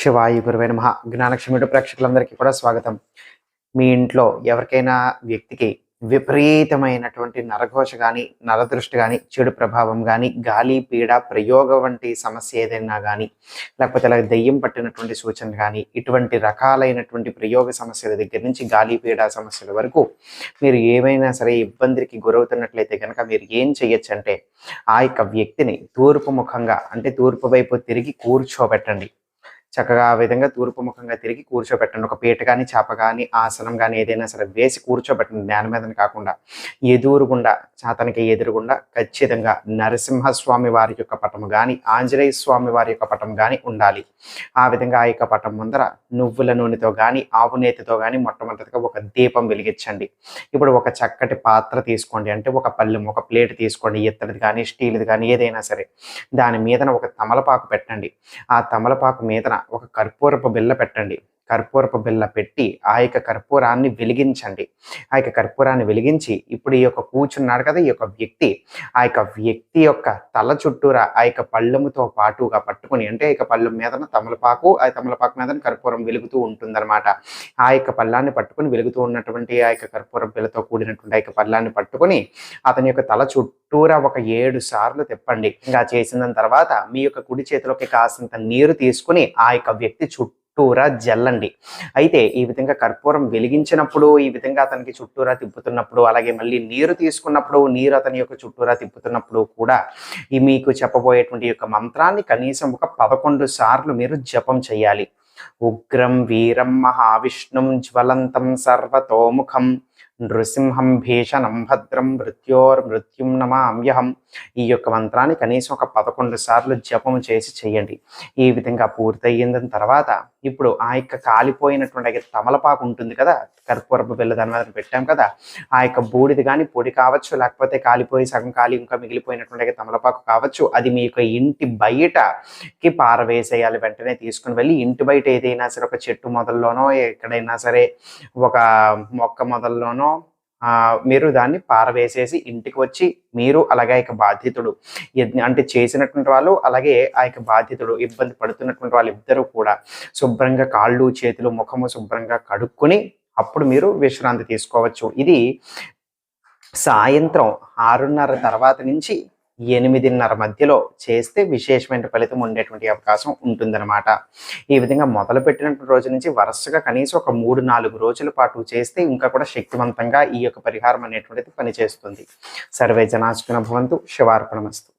శివాయ గురువే నమః. జ్ఞానక్షముడు ప్రేక్షకులందరికీ కూడా స్వాగతం. మీ ఇంట్లో ఎవరికైనా వ్యక్తికి విపరీతమైనటువంటి నరఘోష గాని, నరదృష్టి గాని, చెడు ప్రభావం గాని, గాలి పీడ, ప్రయోగం వంటి సమస్య ఏదైనా గాని, లేకపోతే అలా దెయ్యం పట్టినటువంటి సూచనలు గాని, ఇటువంటి రకాలైనటువంటి ప్రయోగ సమస్యల దగ్గర నుంచి గాలి పీడ సమస్యల వరకు మీరు ఏమైనా సరే ఇబ్బందికి గురవుతున్నట్లయితే గనక మీరు ఏం చేయొచ్చంటే, ఆ యొక్క వ్యక్తిని తూర్పు ముఖంగా అంటే తూర్పు వైపు తిరిగి కూర్చోబెట్టండి. చక్కగా ఆ విధంగా తూర్పు ముఖంగా తిరిగి కూర్చోబెట్టండి. ఒక పీట గాని, చాప గాని, ఆసనం గాని ఏదైనా సరే వేసి కూర్చోబెట్టండి. నేల మీదన కాకుండా ఎదురుగుండా, అతనికి ఎదురుగుండా ఖచ్చితంగా నరసింహస్వామి వారి యొక్క పటము గాని, ఆంజనేయ స్వామి వారి యొక్క పటం గాని ఉండాలి. ఆ విధంగా ఆ యొక్క పటం ముందర నువ్వుల నూనెతో గాని, ఆవు నేతితో గాని మొట్టమొదటిగా ఒక దీపం వెలిగించండి. ఇప్పుడు ఒక చక్కటి పాత్ర తీసుకోండి. అంటే ఒక పళ్ళెం, ఒక ప్లేట్ తీసుకోండి. ఇత్తడిది కానీ, స్టీల్ది కానీ ఏదైనా సరే. దాని మీదన ఒక తమలపాకు పెట్టండి. ఆ తమలపాకు మీదన ఒక కర్పూరపు బిళ్ళ పెట్టండి. కర్పూరపు బిళ్ళ పెట్టి ఆ యొక్క కర్పూరాన్ని వెలిగించండి. ఆ యొక్క కర్పూరాన్ని వెలిగించి ఇప్పుడు ఈ యొక్క కూర్చున్నాడు కదా ఈ యొక్క వ్యక్తి, ఆ యొక్క వ్యక్తి యొక్క తల చుట్టూరా ఆ యొక్క పళ్ళెముతో పాటుగా పట్టుకుని, అంటే ఈ యొక్క పళ్ళెం మీదన తమలపాకు, ఆ తమలపాకు మీదన కర్పూరం వెలుగుతూ ఉంటుందన్నమాట. ఆ యొక్క పళ్ళాన్ని పట్టుకుని వెలుగుతూ ఉన్నటువంటి ఆ యొక్క కర్పూరం బిళ్ళతో కూడినటువంటి ఆ యొక్క పళ్ళాన్ని పట్టుకుని అతని యొక్క తల చుట్టూరా ఒక 7 సార్లు తిప్పండి. ఇంకా చేసిన తర్వాత మీ యొక్క కుడి చేతిలోకి కాసింత నీరు తీసుకుని ఆ యొక్క వ్యక్తి చుట్టూరా జల్లండి. అయితే ఈ విధంగా కర్పూరం వెలిగించినప్పుడు ఈ విధంగా అతనికి చుట్టూరా తిప్పుతున్నప్పుడు, అలాగే మళ్ళీ నీరు తీసుకున్నప్పుడు నీరు అతని యొక్క చుట్టూరా తిప్పుతున్నప్పుడు కూడా ఈ మీకు చెప్పబోయేటువంటి యొక్క మంత్రాన్ని కనీసం ఒక 11 సార్లు మీరు జపం చేయాలి. ఉగ్రం వీరం మహావిష్ణుం జ్వలంతం సర్వతోముఖం నృసింహం భీషణం భద్రం మృత్యుం నమామ్యహం. ఈ యొక్క మంత్రాన్ని కనీసం ఒక 11 సార్లు జపం చేసి చేయండి. ఈ విధంగా పూర్తయిన తర్వాత ఇప్పుడు ఆ యొక్క కాలిపోయినటువంటి తమలపాకు ఉంటుంది కదా, కర్పూరపు బిళ్ళ దాని మీద పెట్టాం కదా, ఆ యొక్క బూడిది కానీ పొడి కావచ్చు, లేకపోతే కాలిపోయి సగం కాలి ఇంకా మిగిలిపోయినటువంటి తమలపాకు కావచ్చు, అది మీ యొక్క ఇంటి బయటకి పారవేసేయాలి. వెంటనే తీసుకుని వెళ్ళి ఇంటి బయట ఏదైనా సరే ఒక చెట్టు మొదల్లోనో, ఎక్కడైనా సరే ఒక మొక్క మొదల్లోనో మీరు దాన్ని పారవేసేసి ఇంటికి వచ్చి మీరు అలాగే ఆ యొక్క బాధితుడు అంటే చేసినటువంటి వాళ్ళు, అలాగే ఆ యొక్క బాధితుడు ఇబ్బంది పడుతున్నటువంటి వాళ్ళు ఇద్దరు కూడా శుభ్రంగా కాళ్ళు చేతులు ముఖము శుభ్రంగా కడుక్కొని అప్పుడు మీరు విశ్రాంతి తీసుకోవచ్చు. ఇది సాయంత్రం 6:30 తర్వాత నుంచి 8:30 మధ్యలో చేస్తే విశేషమైన ఫలితం ఉండేటువంటి అవకాశం ఉంటుందన్నమాట. ఈ విధంగా మొదలుపెట్టినటువంటి రోజు నుంచి వరుసగా కనీసం ఒక 3-4 రోజుల పాటు చేస్తే ఇంకా కూడా శక్తివంతంగా ఈ యొక్క పరిహారం అనేటువంటిది పనిచేస్తుంది. సర్వే జనా సుఖినో భవంతు. శివార్పణమస్తు.